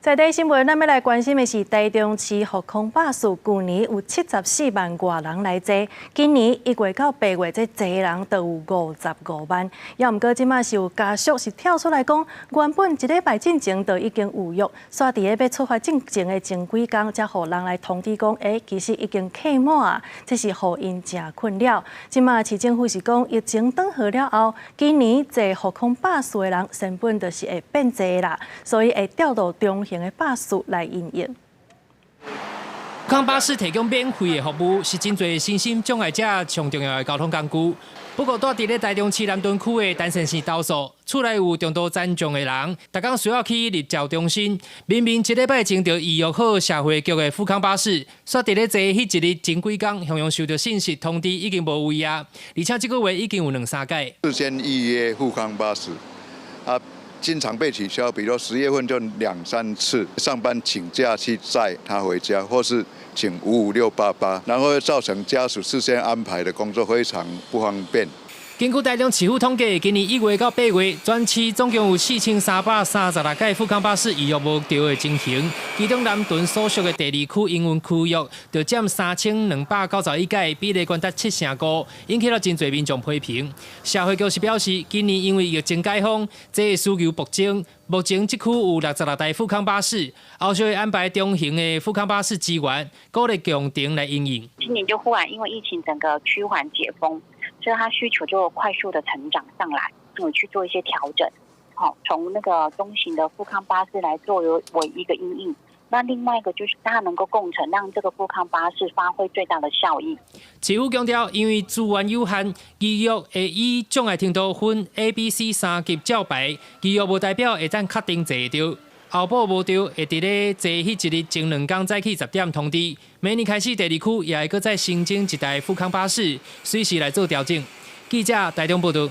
在地新闻，咱要来关心的是台中市复康巴士，去年有74万外人来坐，今年1月到8月，这坐人就有55万。也毋过，即马是有家属是跳出来讲，原本1礼拜进前就已经有约，煞伫要出发进前的前几天，才互人来通知讲，其实已经客满啊，这是互因真困扰。即马市政府是讲，疫情转好了后，今年坐复康巴士的人成本就是会变侪啦，所以会调到中型的巴士来营业。复康巴士提供免费的服务，是真侪身心障碍者上重要的交通工具。不过，住伫咧台中市南屯区的单身线投诉，厝内有重度残障的人，逐工需要去日照中心。明明1礼拜前就预约好社会局的复康巴士，煞伫咧坐迄一日前几天，向阳收到信息通知已经无位啊，而且这个月已经有2、3届。事先预约复康巴士，经常被取消，比如10月份就2、3次，上班请假去载他回家，或是请55688，然后会造成家属事先安排的工作非常不方便。根据台中市府统计，今年1月到8月，全市总共有4336届复康巴士预约无调的情形，其中南屯所属的第2区营运区域就占3291届，比例高达75%，引起了真侪民众批评。社会局是表示，今年因为疫情解封，这需求暴增。目前这区有66台复康巴士，后续会安排中型的复康巴士支援，鼓励共停来营运。今年就忽然因为疫情整个趋缓解封，所以它需求就快速的成长上来，去做一些调整。好，从那个中型的复康巴士来作为一个因应。那另外一个就是它能够共乘，让这个复康巴士发挥最大的效益。市府强调，因为资源有限，预约会以障碍程度分 A、B、C 3级照排，预约无代表会当确定坐到。后补无到，会伫咧坐迄一日前2天早起10点通知。明年开始，第2区也会搁再新增1台复康巴士，随时来做调整。记者台中报道。